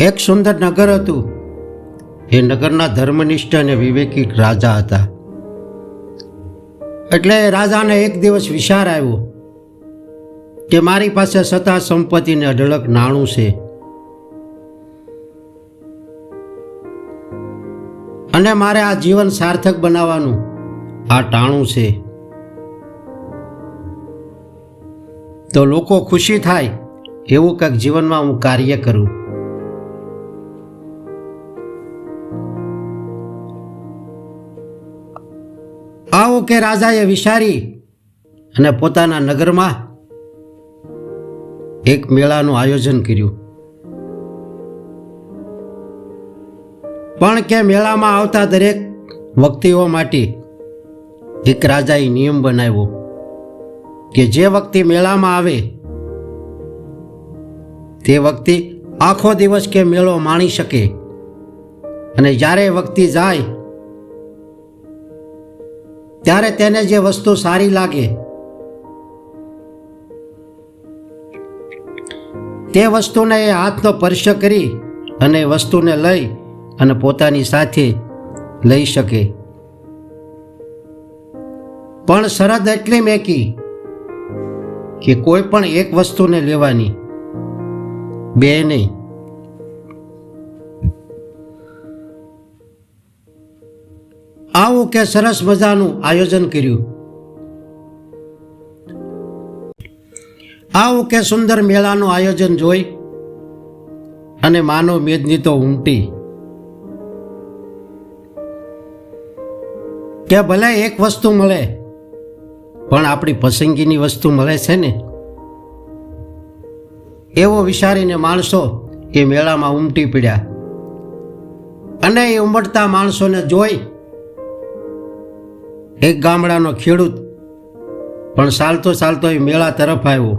એક સુંદર નગર હતું. એ નગરના ધર્મનિષ્ઠ અને વિવેકી રાજા હતા. એટલે રાજાને એક દિવસ વિચાર આવ્યો કે મારી પાસે સત્તા સંપત્તિને અઢળક નાણું છે અને મારે આ જીવન સાર્થક બનાવવાનું આ ટાણું છે. તો લોકો ખુશી થાય એવું કંઈક જીવનમાં હું કાર્ય કરું. આવું કે રાજાએ વિચારી અને પોતાના નગરમાં એક મેળાનું આયોજન કર્યું. પણ કે મેળામાં આવતા દરેક વ્યક્તિઓ માટે એક રાજાએ નિયમ બનાવ્યો કે જે વ્યક્તિ મેળામાં આવે તે વ્યક્તિ આખો દિવસ કે મેળો માણી શકે અને જ્યારે વ્યક્તિ જાય ત્યારે તેને જે વસ્તુ સારી લાગે તે વસ્તુને એ હાથનો સ્પર્શ કરી અને વસ્તુને લઈ અને પોતાની સાથે લઈ શકે. પણ શરત એટલી મેકી કે કોઈ પણ એક વસ્તુને લેવાની, બે નહીં. આવું કે સરસ મજાનું આયોજન કર્યું. આવું કે સુંદર મેળાનું આયોજન જોઈ અને માનવ મેદની તો ઉમટી કે ભલે એક વસ્તુ મળે પણ આપણી પસંદગીની વસ્તુ મળે છે ને, એવો વિચારીને માણસો એ મેળામાં ઉમટી પડ્યા. અને એ ઉમટતા માણસોને જોઈ એક ગામડાનો ખેડૂત પણ ચાલતો ચાલતો એ મેળા તરફ આવ્યો.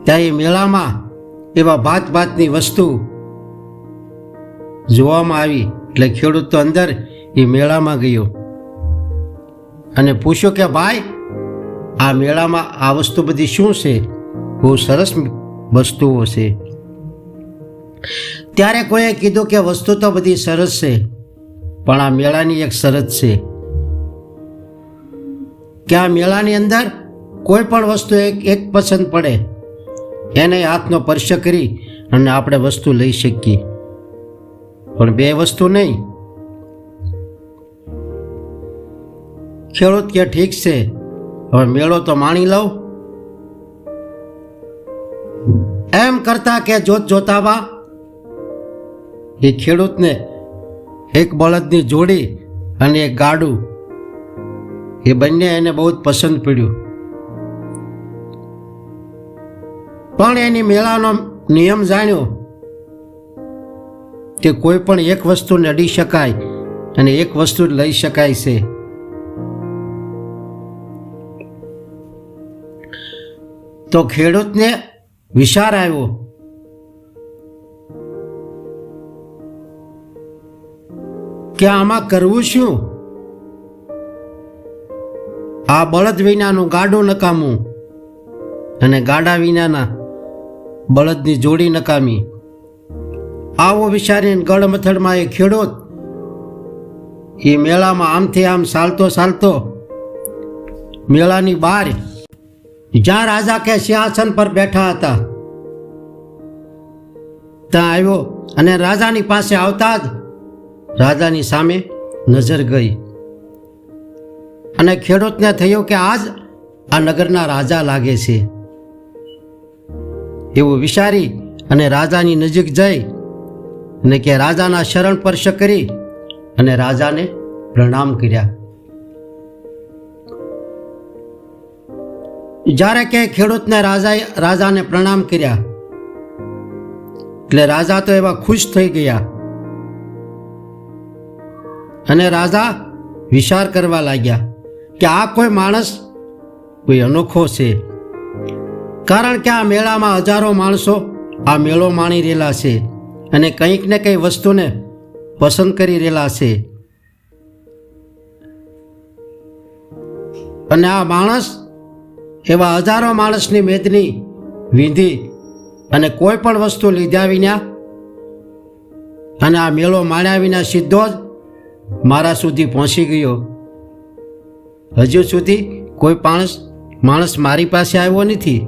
ત્યાં એ મેળામાં એવા ભાત ભાતની વસ્તુ જોવામાં આવી એટલે ખેડૂત તો અંદર એ મેળામાં ગયો અને પૂછ્યું કે ભાઈ, આ મેળામાં આ વસ્તુ બધી શું છે? બહુ સરસ વસ્તુઓ છે. ત્યારે કોઈએ કીધું કે વસ્તુ તો બધી સરસ છે પણ આ મેળાની એક શરત છે કે આ મેળાની અંદર કોઈ પણ વસ્તુ એક પસંદ પડે એને હાથનો સ્પર્શ કરી અને આપણે વસ્તુ લઈ શકીએ, પણ બે વસ્તુ નહીં. ખેડૂત કે ઠીક છે, હવે મેળો તો માણી લઉં. એમ કરતા કે જોત જોતામાં એ ખેડૂતને એક બળદની જોડી અને એક ગાડું એ બંને એને બહુ જ પસંદ પડ્યું. પણ એની મેળાનો નિયમ જાણ્યો કે કોઈ પણ એક વસ્તુને અડી શકાય અને એક વસ્તુ લઈ શકાય છે. તો ખેડૂતને વિચાર આવ્યો કે આમાં કરવું શું? આ બળદ વિનાનું ગાડું નકામું અને ગાડા વિનાના બળદની જોડી નકામી. આવો વિચારીને ગળમથડમાં એ ખેડૂત એ મેળામાં આમથી આમ ચાલતો ચાલતો મેળાની બહાર જ્યાં રાજા કે સિંહાસન પર બેઠા હતા ત્યાં આવ્યો અને રાજાની પાસે આવતા જ રાજાની સામે નજર ગઈ અને ખેડૂતને થયું કે આજ આ નગરના રાજા લાગે છે. એવું વિચારી અને રાજાની નજીક જઈ અને કે રાજાના શરણ સ્પર્શ કરી અને રાજાને પ્રણામ કર્યા. જ્યારે કે ખેડૂતને રાજાને પ્રણામ કર્યા એટલે રાજા તો એવા ખુશ થઈ ગયા અને રાજા વિચાર કરવા લાગ્યા કે આ કોઈ માણસ કોઈ અનોખો છે, કારણ કે આ મેળામાં હજારો માણસો આ મેળો માણી રહેલા છે અને કંઈક ને કંઈ વસ્તુને પસંદ કરી રહેલા છે. અને આ માણસ એવા હજારો માણસની મેદની વીંધી અને કોઈ પણ વસ્તુ લીધા વિના અને આ મેળો માણ્યા વિના સીધો જ મારા સુધી પહોંચી ગયો. હજુ સુધી કોઈ માણસ મારી પાસે આવ્યો નથી.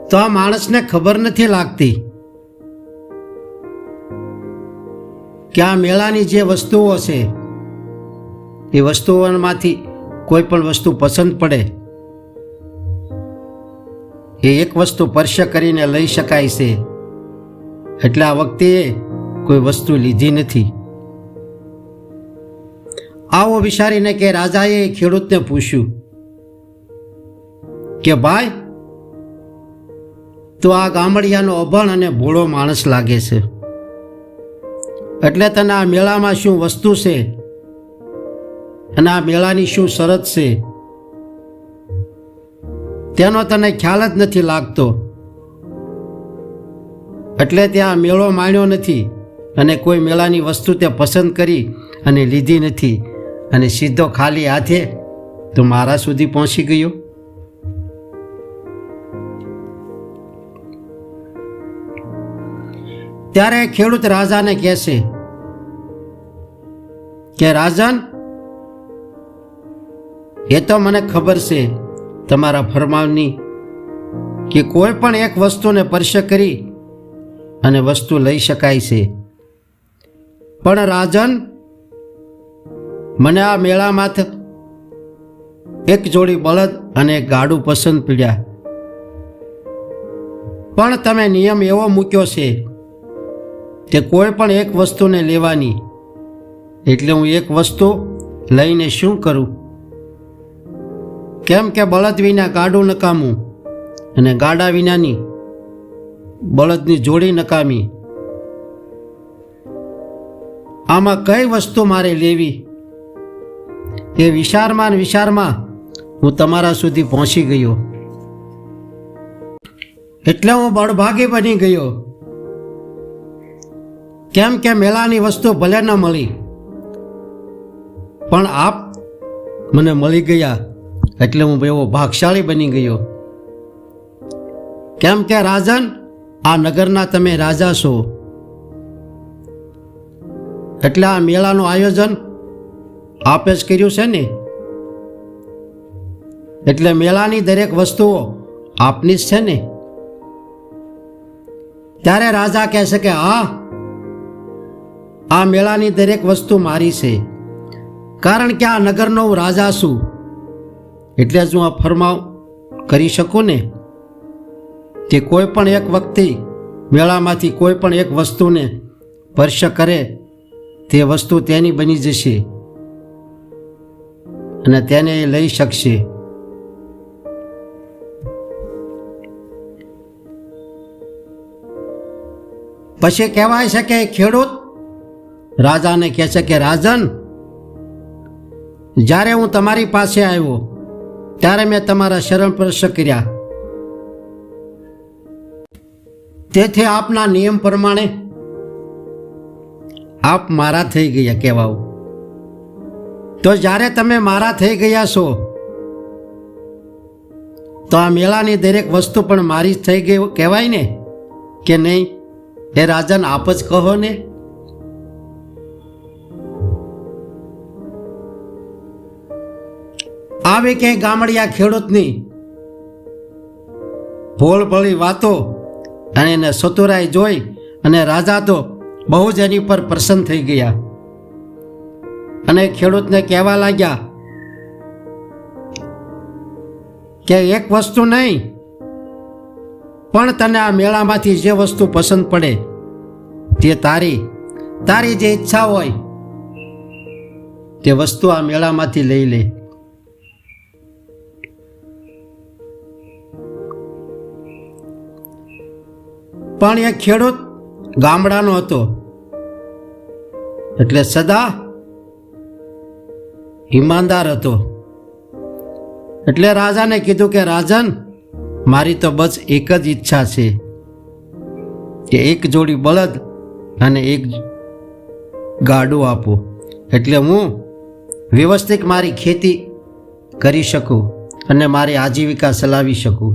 તો આ માણસને ખબર નથી લાગતી કે આ મેળાની જે વસ્તુઓ છે એ વસ્તુઓમાંથી કોઈ પણ વસ્તુ પસંદ પડે એ એક વસ્તુ સ્પર્શ કરીને લઈ શકાય છે. એટલે આ વખતે કોઈ વસ્તુ લીધી નથી. આવો વિચારીને કે રાજાએ ખેડૂતને પૂછ્યું કે ભાઈ, તો આ ગામડિયાનો અભણ અને ભોળો માણસ લાગે છે, એટલે તને આ મેળામાં શું વસ્તુ છે અને આ મેળાની શું શરત છે તેનો તને ખ્યાલ જ નથી લાગતો. એટલે ત્યાં મેળો માણ્યો નથી અને કોઈ મેળાની વસ્તુ તે પસંદ કરી અને લીધી નથી અને સીધો ખાલી હાથે તો મારા સુધી પહોંચી ગયો. ત્યારે ખેડૂત રાજાને કહેશે કે રાજન, એ તો મને ખબર છે તમારા ફરમાનની કે કોઈ પણ એક વસ્તુને સ્પર્શ કરી અને વસ્તુ લઈ શકાય છે. પણ રાજન, મને આ મેળામાંથી એક જોડી બળદ અને એક ગાડું પસંદ પડ્યા, પણ તમે નિયમ એવો મૂક્યો છે કે કોઈ પણ એક વસ્તુને લેવાની, એટલે હું એક વસ્તુ લઈને શું કરું? કેમ કે બળદ વિના ગાડું નકામું અને ગાડા વિનાની બળદની જોડી નકામી. આમાં કઈ વસ્તુ મારે લેવી એ વિચારમાં હું તમારા સુધી પહોંચી ગયો. એટલે હું બળભાગી બની ગયો. કેમ કે મેળાની વસ્તુ ભલે ન મળી, પણ આપ મને મળી ગયા એટલે હું એવો ભાગશાળી બની ગયો. કેમ કે રાજન, આ નગરના તમે રાજા છો, એટલે આ મેળાનું આયોજન આપે જ કર્યું છે ને, એટલે મેળાની દરેક વસ્તુઓ આપની જ છે ને. ત્યારે રાજા કહેશે કે હા, આ મેળાની દરેક વસ્તુ મારી છે, કારણ કે આ નગરનો હું રાજા છું, એટલે જ હું આ ફરમાવ કરી શકું ને કે કોઈ પણ એક વ્યક્તિ મેળામાંથી કોઈ પણ એક વસ્તુને સ્પર્શ કરે તે વસ્તુ તેની બની જશે અને તેને એ લઈ શકશે. પછી કહેવાય છે કે ખેડૂત રાજાને કહે છે કે રાજન, જ્યારે હું તમારી પાસે આવ્યો ત્યારે મેં તમારા શરણ સ્પર્શ કર્યા, તેથી આપના નિયમ પ્રમાણે આપ મારા થઈ ગયા કહેવાઓ. તો જ્યારે તમે મારા થઈ ગયા છો તો આ મેળાની દરેક વસ્તુ પણ મારી જ થઈ ગઈ કહેવાય ને કે નહીં? એ રાજન, આપ જ કહો ને. આવી ક્યાંય ગામડિયા ખેડૂતની ભોળભળી વાતો અને એને સતુરાઈ જોઈ અને રાજા તો બહુ જ એની પર પ્રસન્ન થઈ ગયા અને ખેડૂતને કહેવા લાગ્યા કે એક વસ્તુ નહીં, પણ તને આ મેળામાંથી જે વસ્તુ પસંદ પડે તે તારી જે ઈચ્છા હોય તે વસ્તુ આ મેળામાંથી લઈ લે. પણ એ ખેડૂત ગામડાનો હતો એટલે સદા ઈમાનદાર હતો. એટલે રાજાને કીધું કે રાજન, મારી તો બસ એક જ ઈચ્છા છે કે એક જોડી બળદ અને એક ગાડું આપો, એટલે હું વ્યવસ્થિત મારી ખેતી કરી શકું અને મારી આજીવિકા ચલાવી શકું.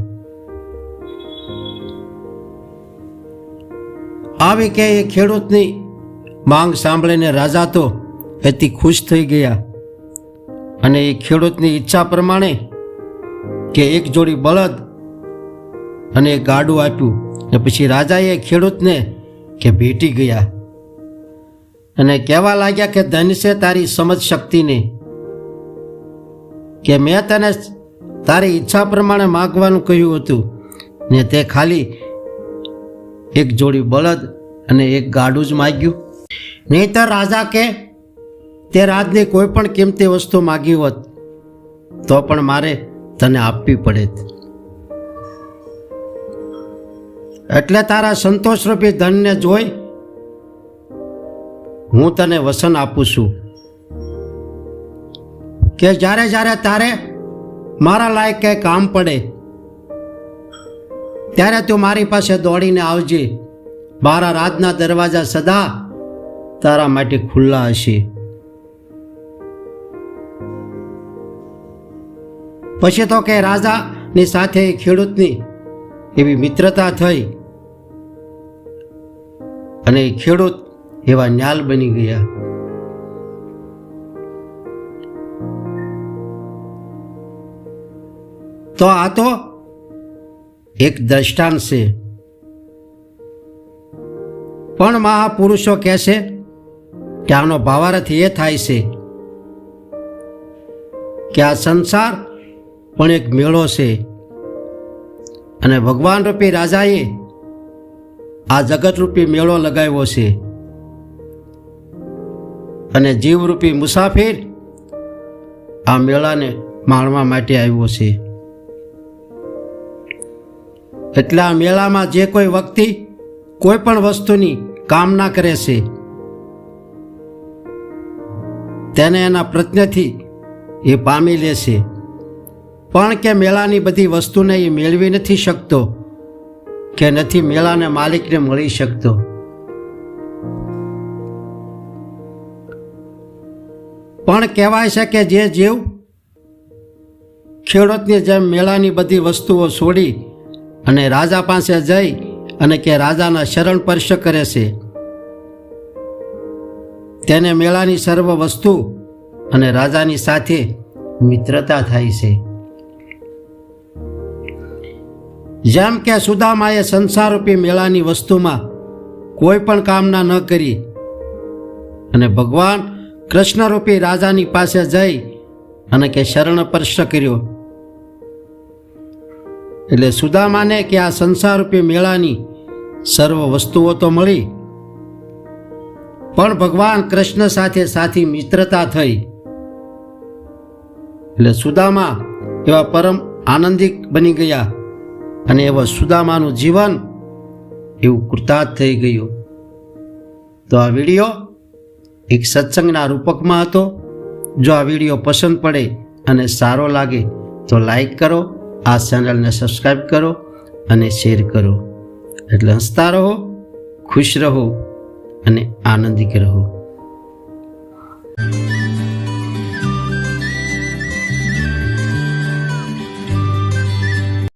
આવી કે એ ખેડૂતની માંગ સાંભળીને રાજા તો એથી ખુશ થઈ ગયા અને એ ખેડૂતની ઈચ્છા પ્રમાણે કે એક જોડી બળદ અને એક ગાડું આપ્યું. ને પછી રાજાએ ખેડૂતને કે ભેટી ગયા અને કહેવા લાગ્યા કે ધન્ય છે તારી સમજ શક્તિને, કે મેં તને તારી ઈચ્છા પ્રમાણે માગવાનું કહ્યું હતું ને તે ખાલી એક જોડી બળદ અને એક ગાડું જ માગ્યું. નહીંતર રાજા કે તે રાજની કોઈ પણ કિંમતી વસ્તુ માગી હોત તો પણ મારે તને આપવી પડે. એટલે તારા સંતોષરૂપી ધનને જોઈ હું તને વસન આપું છું કે જ્યારે જ્યારે તારે મારા લાયક કંઈ કામ પડે ત્યારે તું મારી પાસે દોડીને આવજે. મારા રાજના દરવાજા સદા તારા માટે ખુલ્લા હશે. પછી તો કે રાજાની સાથે ખેડૂતની એવી મિત્રતા થઈ અને એ ખેડૂત એવા ન્યાલ બની ગયા. તો આ તો એક દ્રષ્ટાંત છે, પણ મહાપુરુષો કહે છે કે આનો ભાવાર્થ એ થાય છે કે આ સંસાર પણ એક મેળો છે અને ભગવાન રૂપી રાજાએ આ જગતરૂપી મેળો લગાવ્યો છે અને જીવરૂપી મુસાફિર આ મેળાને માણવા માટે આવ્યો છે. એટલે આ મેળામાં જે કોઈ વ્યક્તિ કોઈ પણ વસ્તુની કામના કરે છે તેને એના પ્રયત્નથી એ પામી લે છે, પણ કે મેળાની બધી વસ્તુને એ મેળવી નથી શકતો કે નથી મેળાને માલિકને મળી શકતો. પણ કહેવાય છે કે જે જીવ ખેડૂતની જેમ મેળાની બધી વસ્તુઓ છોડી અને રાજા પાસે જઈ અને કે રાજાના શરણ સ્પર્શ કરે છે તેને મેળાની સર્વ વસ્તુ અને રાજાની સાથે મિત્રતા થાય છે. જેમ કે સુદામાએ સંસારરૂપી મેળાની વસ્તુમાં કોઈ પણ કામના ન કરી અને ભગવાન કૃષ્ણરૂપી રાજાની પાસે જઈ અને કે શરણ સ્પર્શ કર્યો, એટલે સુદામાને કે આ સંસારરૂપી મેળાની સર્વ વસ્તુઓ તો મળી, પણ ભગવાન કૃષ્ણ સાથે સાથી મિત્રતા થઈ. એટલે સુદામા એવા પરમ આનંદિક બની ગયા અને એવા સુદામાનું જીવન એવું કૃતાર્થ થઈ ગયું. તો આ વિડીયો એક સત્સંગના રૂપકમાં હતો. જો આ વિડીયો પસંદ પડે અને સારો લાગે તો લાઈક કરો, આ ચેનલને સબસ્ક્રાઈબ કરો અને શેર કરો. એટલે હસતા રહો, ખુશ રહો અને આનંદિત રહો.